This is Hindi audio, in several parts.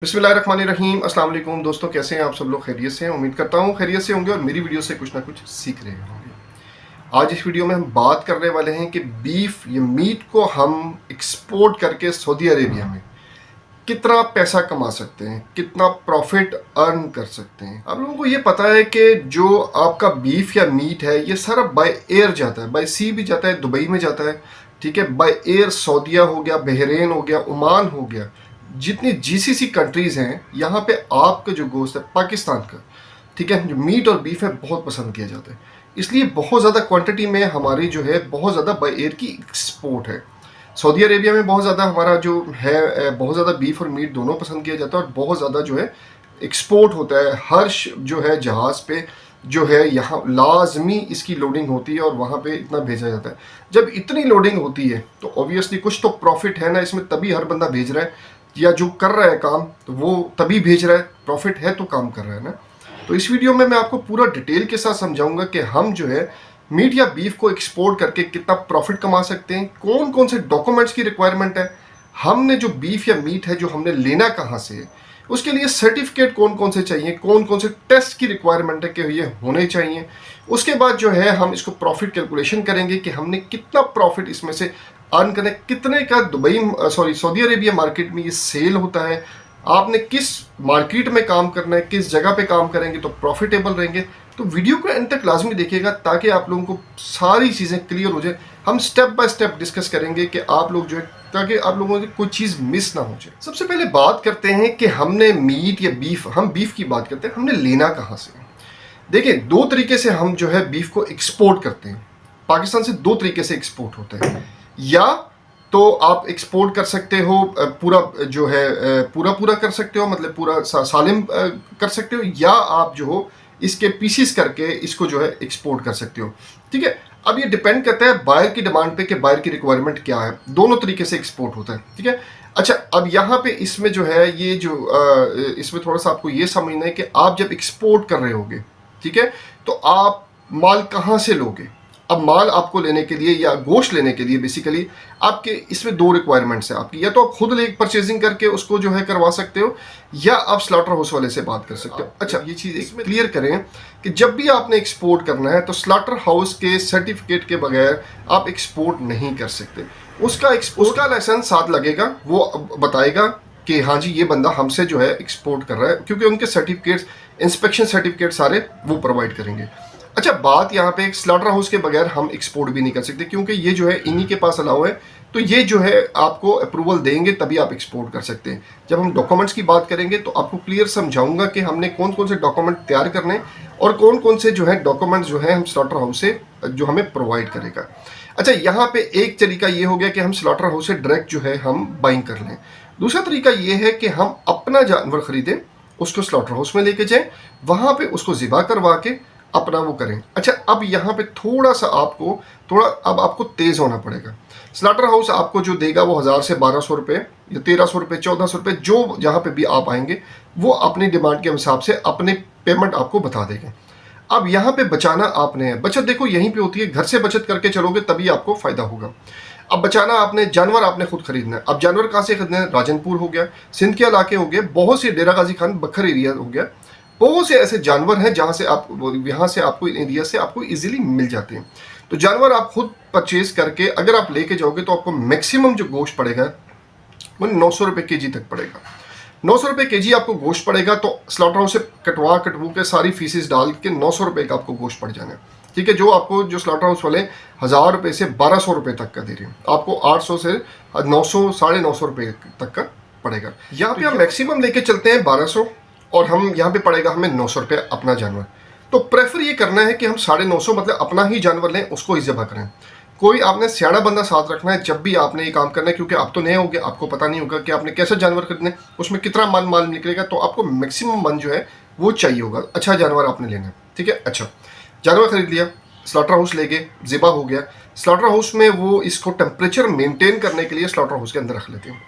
बिस्मिल्लाहिर्रहमानिर्रहीम। अस्सलाम वालेकुम दोस्तों, कैसे हैं आप सब लोग? खैरियत से हैं? उम्मीद करता हूँ खैरियत से होंगे और मेरी वीडियो से कुछ ना कुछ सीख रहे होंगे। आज इस वीडियो में हम बात करने वाले हैं कि बीफ या मीट को हम एक्सपोर्ट करके सऊदी अरेबिया में कितना पैसा कमा सकते हैं, कितना प्रॉफिट अर्न कर सकते हैं। आप लोगों को ये पता है कि जो आपका बीफ या मीट है ये सारा बाय एयर जाता है, बाय सी भी जाता है, दुबई में जाता है, ठीक है, बाय एयर सऊदीया हो गया, बहरीन हो गया, ओमान हो गया, जितनी जीसीसी कंट्रीज हैं यहाँ पे आपका जो गोश्त है पाकिस्तान का, ठीक है, जो मीट और बीफ है बहुत पसंद किया जाता है। इसलिए बहुत ज़्यादा क्वांटिटी में हमारी जो है बहुत ज़्यादा बाय एयर की एक्सपोर्ट है। सऊदी अरेबिया में बहुत ज़्यादा हमारा जो है बहुत ज़्यादा बीफ और मीट दोनों पसंद किया जाता है और बहुत ज़्यादा जो है एक्सपोर्ट होता है। हर जो है जहाज़ पे जो है यहाँ लाजमी इसकी लोडिंग होती है और वहाँ पे इतना भेजा जाता है। जब इतनी लोडिंग होती है तो ऑब्वियसली कुछ तो प्रॉफिट है ना इसमें, तभी हर बंदा भेज रहा है, या जो कर रहा है काम तो वो तभी भेज रहा है, प्रॉफिट है तो काम कर रहा है ना। तो इस वीडियो में मैं आपको पूरा डिटेल के साथ समझाऊंगा कि हम जो है मीट या बीफ को एक्सपोर्ट करके कितना प्रॉफिट कमा सकते हैं, कौन कौन से डॉक्यूमेंट्स की रिक्वायरमेंट है, हमने जो बीफ या मीट है जो हमने लेना कहाँ से है, उसके लिए सर्टिफिकेट कौन कौन से चाहिए, कौन कौन से टेस्ट की रिक्वायरमेंट है कि ये होने चाहिए। उसके बाद जो है हम इसको प्रॉफिट कैलकुलेशन करेंगे कि हमने कितना प्रॉफिट इसमें से अर्न करें, कितने का सऊदी अरेबिया मार्केट में ये सेल होता है, आपने किस मार्केट में काम करना है, किस जगह पे काम करेंगे तो प्रॉफिटेबल रहेंगे। तो वीडियो को एंड तक लाजमी देखिएगा ताकि आप लोगों को सारी चीज़ें क्लियर हो जाए। हम स्टेप बाय स्टेप डिस्कस करेंगे कि आप लोग जो है, ताकि आप लोगों की कोई चीज़ मिस ना हो जाए। सबसे पहले बात करते हैं कि हमने मीट या बीफ, हम बीफ की बात करते हैं, हमने लेना कहाँ से। देखिए, दो तरीके से हम जो है बीफ को एक्सपोर्ट करते हैं। पाकिस्तान से दो तरीके से एक्सपोर्ट होता है, या तो आप एक्सपोर्ट कर सकते हो पूरा जो है पूरा पूरा कर सकते हो, मतलब पूरा सालिम कर सकते हो, या आप जो हो इसके पीसीस करके इसको जो है एक्सपोर्ट कर सकते हो, ठीक है। अब ये डिपेंड करता है बायर की डिमांड पे कि बायर की रिक्वायरमेंट क्या है। दोनों तरीके से एक्सपोर्ट होता है, ठीक है। अच्छा, अब यहाँ पे इसमें जो है ये जो इसमें थोड़ा सा आपको ये समझना है कि आप जब एक्सपोर्ट कर रहे होगे, ठीक है, तो आप माल कहाँ से लोगे। अब माल आपको लेने के लिए या गोश्त लेने के लिए बेसिकली आपके इसमें दो रिक्वायरमेंट्स हैं आपकी, या तो आप खुद ले परचेजिंग करके उसको जो है करवा सकते हो, या आप स्लॉटर हाउस वाले से बात कर सकते हो। अच्छा, ये चीज़ इसमें क्लियर करें कि जब भी आपने एक्सपोर्ट करना है तो स्लॉटर हाउस के सर्टिफिकेट के बगैर आप एक्सपोर्ट नहीं कर सकते। उसका लाइसेंस साथ लगेगा, वो बताएगा कि हाँ जी ये बंदा हमसे जो है एक्सपोर्ट कर रहा है, क्योंकि उनके सर्टिफिकेट्स, इंस्पेक्शन सर्टिफिकेट सारे वो प्रोवाइड करेंगे। अच्छा, बात यहाँ पे एक स्लॉटर हाउस के बगैर हम एक्सपोर्ट भी नहीं कर सकते, क्योंकि ये जो है इन्हीं के पास अलाउ है, तो ये जो है आपको अप्रूवल देंगे तभी आप एक्सपोर्ट कर सकते हैं। जब हम डॉक्यूमेंट्स की बात करेंगे तो आपको क्लियर समझाऊंगा कि हमने कौन कौन से डॉक्यूमेंट तैयार करने और कौन कौन से जो है डॉक्यूमेंट्स जो है हम स्लॉटर हाउस से जो हमें प्रोवाइड करेगा। अच्छा, यहाँ पे एक तरीका ये हो गया कि हम स्लॉटर हाउस से डायरेक्ट जो है हम बाइंग कर लें। दूसरा तरीका ये है कि हम अपना जानवर खरीदें, उसको स्लॉटर हाउस में लेके जाएं, वहाँ पे उसको ज़िबा करवा के अपना वो करें। अच्छा, अब यहाँ पे थोड़ा सा अब आपको तेज़ होना पड़ेगा। स्लॉटर हाउस आपको जो देगा वो 1000 से 1200 रुपये या 1300 रुपये, 1400 रुपये, जो जहाँ पे भी आप आएंगे वो अपनी डिमांड के हिसाब से अपने पेमेंट आपको बता देंगे। अब यहाँ पे बचाना आपने है। बचत देखो यहीं पे होती है, घर से बचत करके चलोगे तभी आपको फ़ायदा होगा। अब बचाना आपने, जानवर आपने खुद खरीदना है। अब जानवर कहाँ से खरीदना है? राजनपुर हो गया, सिंध के इलाके हो गए, बहुत से डेरा गाजी खान बखर एरिया हो गया, बहुत से ऐसे जानवर हैं जहाँ से आप यहाँ से आपको एरिया से आपको इजीली मिल जाते हैं। तो जानवर आप खुद परचेज करके अगर आप लेके जाओगे तो आपको मैक्सिमम जो गोश्त पड़ेगा वो 900 रुपये केजी तक पड़ेगा। 900 रुपये केजी आपको गोश्त पड़ेगा। तो स्लॉटर हाउस से कटवा के सारी फीसेस डाल के 900 रुपये का आपको गोश्त पड़ जाना है, ठीक है। जो आपको जो स्लॉटर हाउस वाले 1000 रुपये से 1200 रुपये तक का दे रहे हैं, आपको 800 से 900 साढ़े 900 रुपये तक का पड़ेगा। यहाँ पे हम मैक्सिमम लेके चलते हैं 1200 और हम यहाँ पे पड़ेगा हमें 900 रुपये अपना जानवर। तो प्रेफर ये करना है कि हम 950 मतलब अपना ही जानवर लें, उसको ही ज़बह करें। कोई आपने सियाना बंदा साथ रखना है जब भी आपने ये काम करना है, क्योंकि आप तो नए होंगे, आपको पता नहीं होगा कि आपने कैसा जानवर खरीदना है, उसमें कितना माल निकलेगा। तो आपको मैक्सिमम मन जो है वो चाहिए होगा, अच्छा जानवर आपने लेना है, ठीक है। अच्छा, जानवर खरीद लिया, स्लॉटर हाउस ले गए, ज़िबा हो गया। स्लॉटर हाउस में वो इसको टेम्परेचर मेंटेन करने के लिए स्लॉटर हाउस के अंदर रख लेते हैं।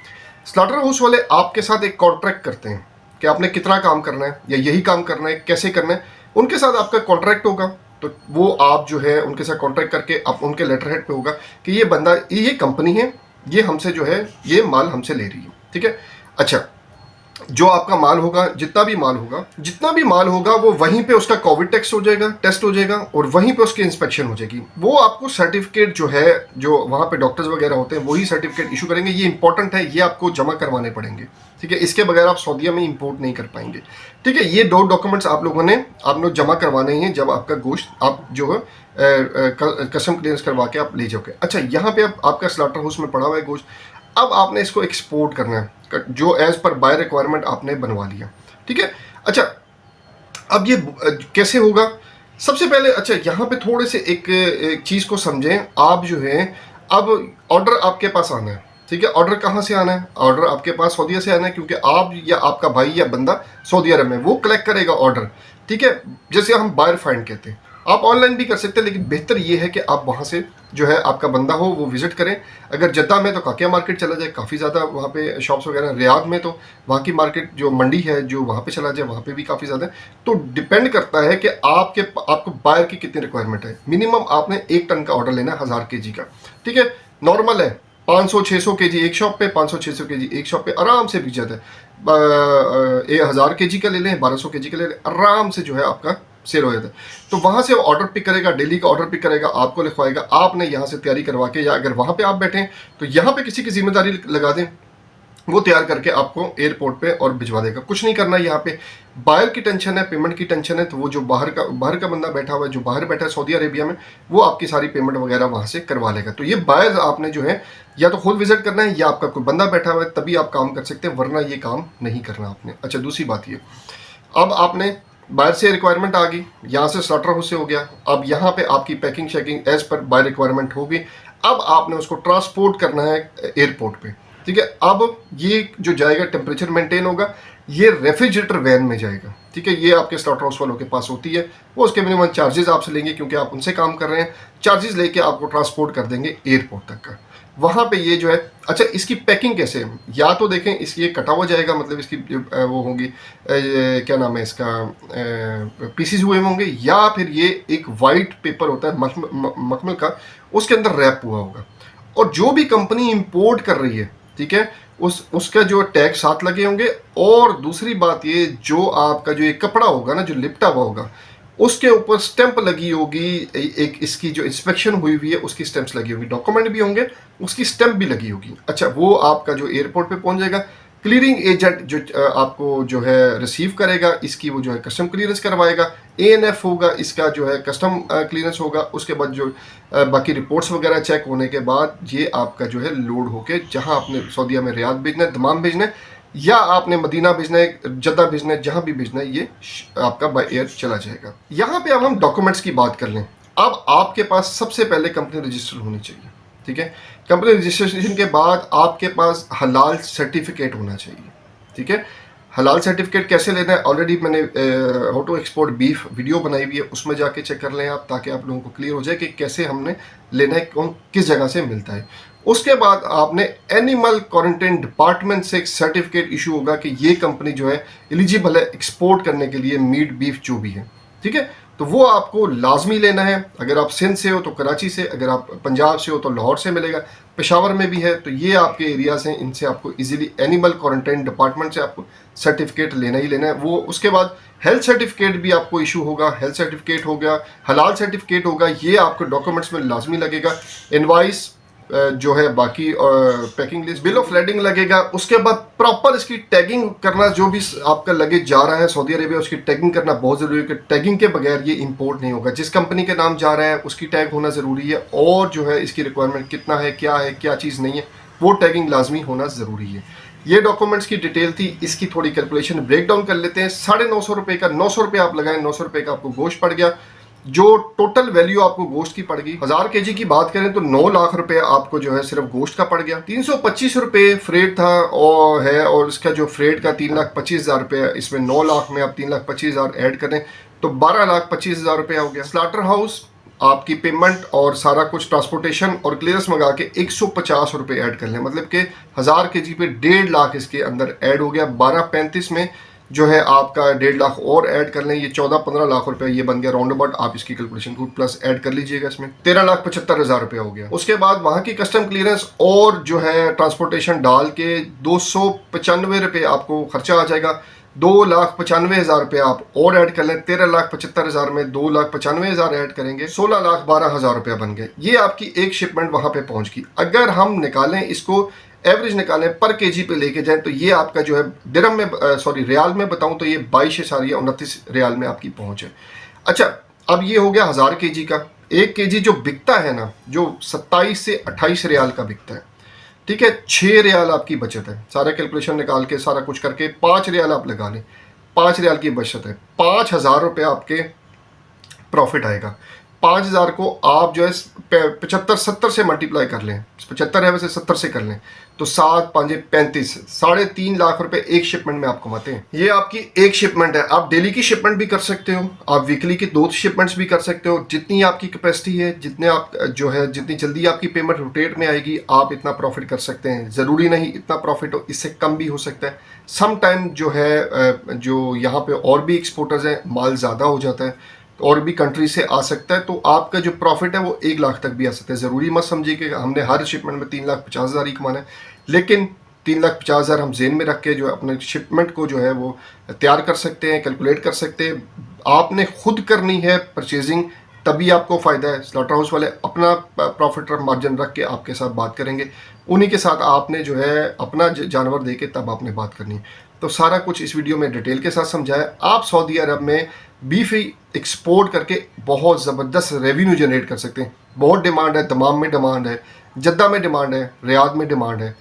स्लॉटर हाउस वाले आपके साथ एक कॉन्ट्रैक्ट करते हैं कि आपने कितना काम करना है या यही काम करना है, कैसे करना है, उनके साथ आपका कॉन्ट्रैक्ट होगा। तो वो आप जो है उनके साथ कॉन्ट्रैक्ट करके आप उनके लेटर हेड पे होगा कि ये बंदा, ये कंपनी है, ये हमसे जो है ये माल हमसे ले रही है, ठीक है। अच्छा, जो आपका माल होगा, जितना भी माल होगा वो वहीं पे उसका कोविड टेस्ट हो जाएगा और वहीं पे उसकी इंस्पेक्शन हो जाएगी। वो आपको सर्टिफिकेट जो है, जो वहाँ पे डॉक्टर्स वगैरह होते हैं वही सर्टिफिकेट इशू करेंगे। ये इंपॉर्टेंट है, ये आपको जमा करवाने पड़ेंगे, ठीक है। इसके बगैर आप सऊदीया में इंपोर्ट नहीं कर पाएंगे, ठीक है। ये 2 डॉक्यूमेंट्स आप लोग जमा करवाने हैं जब आपका गोश्त आप जो है कस्टम क्लियरेंस करवा के आप ले जाओगे। अच्छा, यहाँ पे आपका स्लॉटर हाउस में पड़ा हुआ है गोश्त, अब आपने इसको एक्सपोर्ट करना है, जो एज पर बाय रिक्वायरमेंट आपने बनवा लिया, ठीक है। अच्छा, अब ये कैसे होगा? सबसे पहले अच्छा यहाँ पे थोड़े से एक चीज़ को समझें। आप जो है, अब ऑर्डर आपके पास आना है, ठीक है। ऑर्डर कहाँ से आना है? ऑर्डर आपके पास सऊदीया से आना है, क्योंकि आप या आपका भाई या बंदा सऊदी अरब में वो कलेक्ट करेगा ऑर्डर, ठीक है। जैसे हम बायर फाइंड कहते हैं, आप ऑनलाइन भी कर सकते हैं, लेकिन बेहतर ये है कि आप वहाँ से जो है आपका बंदा हो वो विजिट करें। अगर जद्दा में तो काकिया मार्केट चला जाए, काफ़ी ज़्यादा वहाँ पे शॉप्स वगैरह। रियाद में तो वहाँ की मार्केट जो मंडी है जो वहाँ पे चला जाए, वहाँ पे भी काफ़ी ज़्यादा है। तो डिपेंड करता है कि आपको बायर की कितनी रिक्वायरमेंट है। मिनिमम आपने 1 टन का ऑर्डर लेना है 1000 kg का, ठीक है। नॉर्मल है 500-600 kg एक शॉप पे, 500-600 kg एक शॉप पे आराम से बिक जाता है। 1000 kg का ले लें, 1200 kg का ले लें, आराम से जो है आपका सेल हो जाता है। तो वहाँ से ऑर्डर पिक करेगा, डेली का ऑर्डर पिक करेगा, आपको लिखवाएगा, आपने यहाँ से तैयारी करवा के, या अगर वहाँ पे आप बैठे हैं तो यहाँ पे किसी की जिम्मेदारी लगा दें, वो तैयार करके आपको एयरपोर्ट पे और भिजवा देगा। कुछ नहीं करना है यहाँ पे। बायर की टेंशन है, पेमेंट की टेंशन है, तो वो जो बाहर का बंदा बैठा हुआ है, जो बाहर बैठा है सऊदी अरेबिया में, वो आपकी सारी पेमेंट वगैरह वहाँ से करवा लेगा। तो ये बायर आपने जो है या तो खुद विजिट करना है, या आपका कोई बंदा बैठा हुआ है तभी आप काम कर सकते हैं, वरना ये काम नहीं करना आपने। अच्छा, दूसरी बात ये, अब आपने बाहर से रिक्वायरमेंट आ गई, यहाँ से स्लॉटर हाउस से हो गया, अब यहाँ पे आपकी packing shaking as per buyer requirement होगी। अब आपने उसको ट्रांसपोर्ट करना है एयरपोर्ट पे, ठीक है। अब ये जो जाएगा, टेम्परेचर मेंटेन होगा, ये रेफ्रिजरेटर वैन में जाएगा, ठीक है। ये आपके स्लॉटर हाउस वालों के पास होती है, वो उसके मिनिमम चार्जेस आपसे लेंगे, क्योंकि आप उनसे काम कर रहे हैं। चार्जेस लेके आपको ट्रांसपोर्ट कर देंगे एयरपोर्ट तक का। वहाँ पे ये जो है, अच्छा इसकी पैकिंग कैसे है? या तो देखें ये कटा हुआ जाएगा, मतलब इसकी वो होगी, क्या नाम है इसका, पीसीज हुए होंगे, या फिर ये एक वाइट पेपर होता है मखमल का, उसके अंदर रैप हुआ होगा। और जो भी कंपनी इंपोर्ट कर रही है, ठीक है, उसका जो टैग साथ लगे होंगे। और दूसरी बात ये, जो आपका जो ये कपड़ा होगा ना, जो लिपटा हुआ होगा, उसके ऊपर स्टैंप लगी होगी, एक इसकी जो इंस्पेक्शन हुई हुई है उसकी स्टैंप्स लगी होगी, डॉक्यूमेंट भी होंगे, उसकी स्टैंप भी लगी होगी। अच्छा, वो आपका जो एयरपोर्ट पे पहुंच जाएगा, क्लियरिंग एजेंट जो आपको जो है रिसीव करेगा, इसकी वो जो है कस्टम क्लियरेंस करवाएगा, एएनएफ होगा, इसका जो है कस्टम क्लियरेंस होगा। उसके बाद जो बाकी रिपोर्ट्स वगैरह चेक होने के बाद ये आपका जो है लोड होके, जहां आपने सऊदीया में रियाद भेजना है, दमाम भेजना है, या आपने मदीना भेजना है, जद्दा भेजना है, जहां भी भेजना है, ये आपका बाय एयर चला जाएगा। यहाँ पे अब हम डॉक्यूमेंट्स की बात कर लें। अब आपके पास सबसे पहले कंपनी रजिस्टर होनी चाहिए, ठीक है। कंपनी रजिस्ट्रेशन के बाद आपके पास हलाल सर्टिफिकेट होना चाहिए, ठीक है। हलाल सर्टिफिकेट कैसे लेना है, ऑलरेडी मैंने how to export beef video बनाई हुई है, उसमें जाके चेक कर लें आप, ताकि आप लोगों को क्लियर हो जाए कि कैसे हमने लेना है, कौन किस जगह से मिलता है। उसके बाद आपने एनिमल क्वारंटाइन डिपार्टमेंट से एक सर्टिफिकेट इशू होगा कि ये कंपनी जो है एलिजिबल है एक्सपोर्ट करने के लिए मीट बीफ जो भी है, ठीक है। तो वो आपको लाजमी लेना है। अगर आप सिंध से हो तो कराची से, अगर आप पंजाब से हो तो लाहौर से मिलेगा, पेशावर में भी है। तो ये आपके एरियाज हैं, इनसे आपको इजीली एनिमल क्वारंटाइन डिपार्टमेंट से आपको सर्टिफिकेट लेना ही लेना है। वो उसके बाद हेल्थ सर्टिफिकेट भी आपको इशू होगा, हेल्थ सर्टिफिकेट हो गया, हलाल सर्टिफिकेट होगा, ये आपको डॉक्यूमेंट्स में लाजमी लगेगा। इनवाइस जो है, बाकी packing list, bill of lading लगेगा। उसके बाद प्रॉपर इसकी टैगिंग करना, जो भी आपका लगेज जा रहा है सऊदी अरेबिया, उसकी टैगिंग करना बहुत ज़रूरी है, कि टैगिंग के बगैर ये इंपोर्ट नहीं होगा। जिस कंपनी के नाम जा रहा है उसकी टैग होना ज़रूरी है, और जो है इसकी रिक्वायरमेंट कितना है, क्या चीज़ नहीं है, वो टैगिंग लाजमी होना ज़रूरी है। ये डॉक्यूमेंट्स की डिटेल थी, इसकी थोड़ी कैलकुलेशन ब्रेक डाउन कर लेते हैं। 950 रुपये का, 900 रुपये आप लगाएं, 900 रुपये का आपको गोश्त पड़ गया। जो टोटल वैल्यू आपको गोश्त की पड़ गई, 1000 kg की बात करें तो 9 लाख रुपए आपको जो है सिर्फ गोश्त का पड़ गया। 325 रुपये फ्रेट था और है, और इसका जो फ्रेट का 3,25,000 रुपये, इसमें 9 लाख में आप 3,25,000 ऐड करें तो 12,25,000 रुपये हो गया। स्लॉटर हाउस आपकी पेमेंट और सारा कुछ ट्रांसपोर्टेशन और क्लियरेंस मंगा के 150 रुपये ऐड कर लें, मतलब कि 1000 kg पे 1.5 लाख इसके अंदर ऐड हो गया। 12,35 में जो है आपका 1.5 लाख और ऐड कर लें, ये 14-15 लाख रुपए ये बन गया राउंड अबाउट। आप इसकी कैलकुलेशन को प्लस ऐड कर लीजिएगा, इसमें 13,75,000 रुपया हो गया। उसके बाद वहां की कस्टम क्लियरेंस और जो है ट्रांसपोर्टेशन डाल के 295 रुपये आपको खर्चा आ जाएगा। 2,95,000 रुपये आप और ऐड कर लें, 13,75,000 में 2,95,000 ऐड करेंगे, 16,12,000 रुपया बन गए। ये आपकी एक शिपमेंट वहां पे पहुंच गई। अगर हम निकालें इसको एवरेज निकालें पर केजी पे लेके जाएं तो ये आपका जो है दिरहम में सॉरी रियाल में बताऊं तो ये 22.29 रियाल में आपकी पहुंच है। अच्छा, अब ये हो गया 1000 केजी का। 1 केजी जो बिकता है ना, जो 27 से 28 रियाल का बिकता है, ठीक है, 6 रियाल आपकी बचत है। सारा कैलकुलेशन निकाल के सारा कुछ करके 5 रियाल आप लगा लें, 5 रियाल की बचत है। 5,000 रुपये आपके प्रॉफिट आएगा। 5,000 को आप जो है 75-70 से मल्टीप्लाई कर लें, 75 है वैसे 70 से कर लें तो 7-5 35, 3.5 लाख रुपए एक शिपमेंट में आप कमाते हैं। ये आपकी एक शिपमेंट है। आप डेली की शिपमेंट भी कर सकते हो, आप वीकली की 2 शिपमेंट्स भी कर सकते हो। जितनी आपकी कैपेसिटी है, जितने आप जो है जितनी जल्दी आपकी पेमेंट रोटेट में आएगी, आप इतना प्रॉफिट कर सकते हैं। ज़रूरी नहीं इतना प्रॉफिट हो, इससे कम भी हो सकता है। सम टाइम जो है जो यहाँ पे और भी एक्सपोर्टर्स हैं, माल ज़्यादा हो जाता है और भी कंट्री से आ सकता है, तो आपका जो प्रॉफिट है वो 1 लाख तक भी आ सकता है। ज़रूरी मत समझिए कि हमने हर शिपमेंट में 3,50,000 ही कमाना है, लेकिन 3,50,000 हम जेन में रख के जो है अपने शिपमेंट को जो है वो तैयार कर सकते हैं, कैलकुलेट कर सकते हैं। आपने खुद करनी है परचेजिंग, तभी आपको फ़ायदा है। स्लॉटर हाउस वाले अपना प्रॉफिट मार्जिन रख के आपके साथ बात करेंगे, उन्हीं के साथ आपने जो है अपना जानवर दे के तब आपने बात करनी है। तो सारा कुछ इस वीडियो में डिटेल के साथ समझाया। आप सऊदी अरब में बीफ एक्सपोर्ट करके बहुत ज़बरदस्त रेवेन्यू जनरेट कर सकते हैं। बहुत डिमांड है, दमाम में डिमांड है, जद्दा में डिमांड है, रियाद में डिमांड है,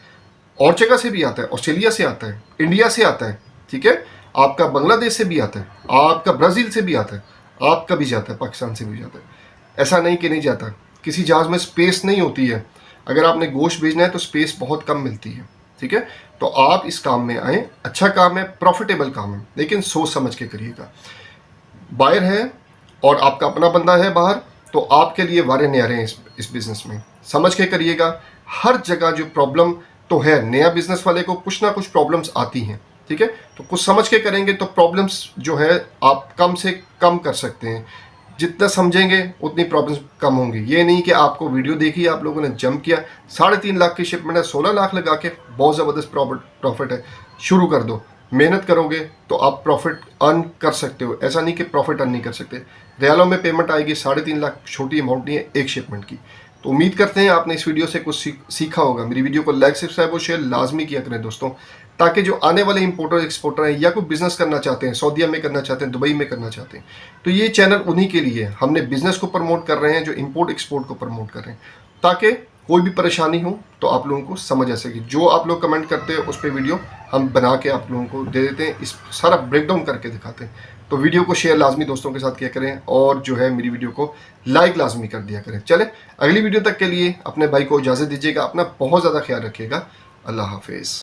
और जगह से भी आता है, ऑस्ट्रेलिया से आता है, इंडिया से आता है, ठीक है, आपका बांग्लादेश से भी आता है, आपका ब्राज़ील से भी आता है, आपका भी जाता है, पाकिस्तान से भी जाता है। ऐसा नहीं कि नहीं जाता। किसी जहाज़ में स्पेस नहीं होती है, अगर आपने गोश्त भेजना है तो स्पेस बहुत कम मिलती है, ठीक है। तो आप इस काम में आएँ, अच्छा काम है, प्रॉफिटेबल काम है, लेकिन सोच समझ के करिएगा। बायर है और आपका अपना बंदा है बाहर, तो आपके लिए वारे न्यारे हैं इस बिज़नेस में। समझ के करिएगा। हर जगह जो प्रॉब्लम तो है, नया बिज़नेस वाले को कुछ ना कुछ प्रॉब्लम्स आती हैं, ठीक है। तो कुछ समझ के करेंगे तो प्रॉब्लम्स जो है आप कम से कम कर सकते हैं। जितना समझेंगे उतनी प्रॉब्लम्स कम होंगी। ये नहीं कि आपको वीडियो देखी, आप लोगों ने जंप किया, 3.5 लाख की शिपमेंट है, 16 लाख लगा के बहुत ज़बरदस्त प्रॉफिट है, शुरू कर दो। मेहनत करोगे तो आप प्रॉफिट अर्न कर सकते हो। ऐसा नहीं कि प्रॉफिट अर्न नहीं कर सकते। रियालों में पेमेंट आएगी, 3.5 लाख छोटी अमाउंट नहीं है एक शिपमेंट की। तो उम्मीद करते हैं आपने इस वीडियो से कुछ सीखा होगा। मेरी वीडियो को लाइक, सब्सक्राइब और शेयर लाजमी किया करें दोस्तों, ताकि जो आने वाले इंपोर्टर एक्सपोर्टर हैं या कोई बिजनेस करना चाहते हैं, सऊदीया में करना चाहते हैं, दुबई में करना चाहते हैं, तो ये चैनल उन्हीं के लिए है। हमने बिजनेस को प्रमोट कर रहे हैं, जो इंपोर्ट एक्सपोर्ट को प्रमोट कर रहे हैं, ताकि कोई भी परेशानी हो तो आप लोगों को समझ आ सके। जो आप लोग कमेंट करते हैं उस पर वीडियो हम बना के आप लोगों को दे देते हैं, इस सारा ब्रेकडाउन करके दिखाते हैं। तो वीडियो को शेयर लाजमी दोस्तों के साथ किया करें और जो है मेरी वीडियो को लाइक लाजमी कर दिया करें। चले अगली वीडियो तक के लिए अपने भाई को इजाज़त दीजिएगा। अपना बहुत ज़्यादा ख्याल रखिएगा। अल्लाह हाफिज़।